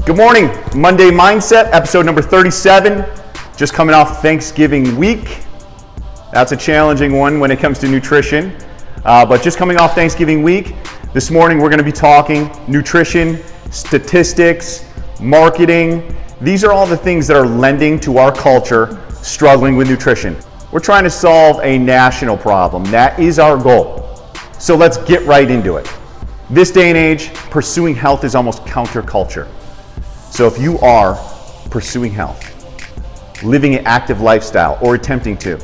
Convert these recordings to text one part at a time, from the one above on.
Good morning, Monday Mindset, episode number 37. Just coming off Thanksgiving week. That's a challenging one when it comes to nutrition. But just coming off Thanksgiving week, this morning we're going to be talking nutrition, statistics, marketing. These are all the things that are lending to our culture struggling with nutrition. We're trying to solve a national problem. That is our goal. So let's get right into it. This day and age, pursuing health is almost counterculture. So if you are pursuing health, living an active lifestyle or attempting to,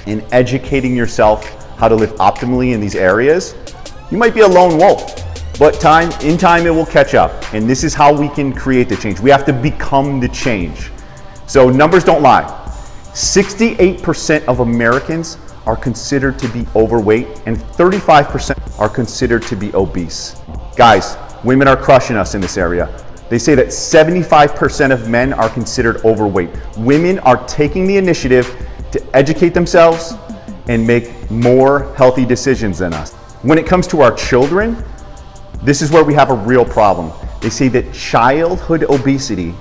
and educating yourself how to live optimally in these areas, you might be a lone wolf, but in time it will catch up. And this is how we can create the change. We have to become the change. So numbers don't lie. 68% of Americans are considered to be overweight and 35% are considered to be obese. Guys, women are crushing us in this area. They say that 75% of men are considered overweight. Women are taking the initiative to educate themselves and make more healthy decisions than us. When it comes to our children, this is where we have a real problem. They say that childhood obesity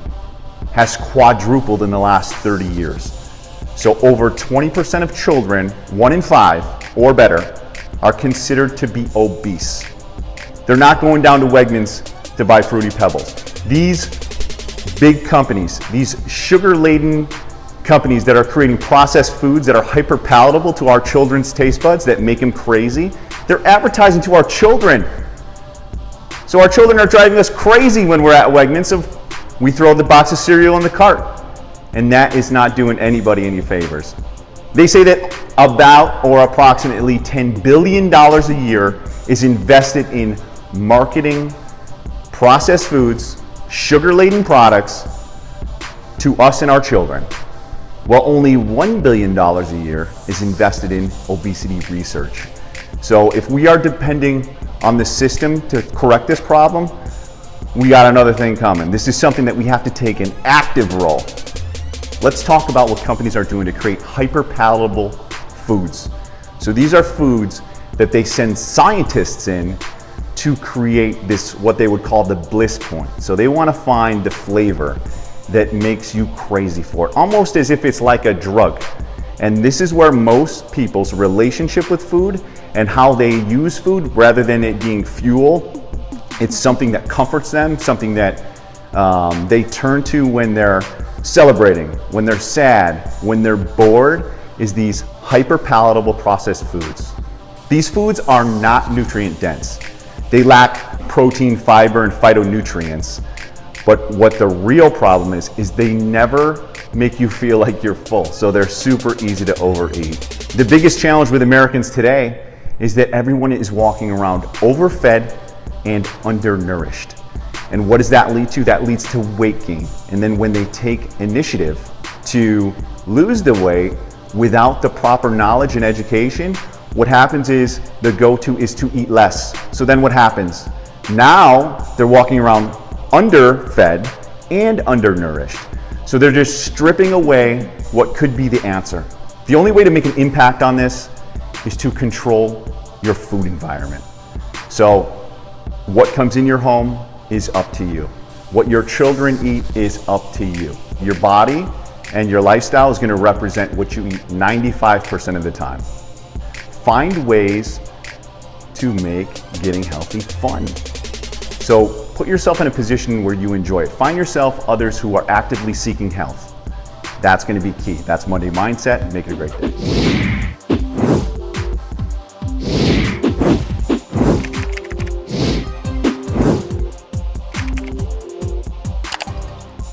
has quadrupled in the last 30 years. So over 20% of children, 1 in 5 or better, are considered to be obese. They're not going down to Wegmans to buy Fruity Pebbles. These big companies, these sugar-laden companies that are creating processed foods that are hyper palatable to our children's taste buds that make them crazy, they're advertising to our children. So our children are driving us crazy when we're at Wegmans, so we throw the box of cereal in the cart. And that is not doing anybody any favors. They say that about or approximately $10 billion a year is invested in marketing processed foods, sugar-laden products to us and our children, while only $1 billion a year is invested in obesity research. So if we are depending on the system to correct this problem, we got another thing coming. This is something that we have to take an active role. Let's talk about what companies are doing to create hyper-palatable foods. So these are foods that they send scientists in to create this, what they would call the bliss point. So they want to find the flavor that makes you crazy for it, almost as if it's like a drug. And this is where most people's relationship with food and how they use food, rather than it being fuel, it's something that comforts them, something that they turn to when they're celebrating, when they're sad, when they're bored, is these hyper-palatable processed foods. These foods are not nutrient dense. They lack protein, fiber, and phytonutrients. But what the real problem is they never make you feel like you're full. So they're super easy to overeat. The biggest challenge with Americans today is that everyone is walking around overfed and undernourished. And what does that lead to? That leads to weight gain. And then when they take initiative to lose the weight without the proper knowledge and education, what happens is the go-to is to eat less. So then what happens? Now they're walking around underfed and undernourished. So they're just stripping away what could be the answer. The only way to make an impact on this is to control your food environment. So what comes in your home is up to you. What your children eat is up to you. Your body and your lifestyle is going to represent what you eat 95% of the time. Find ways to make getting healthy fun. So put yourself in a position where you enjoy it. Find yourself others who are actively seeking health. That's going to be key. That's Monday Mindset. Make it a great day.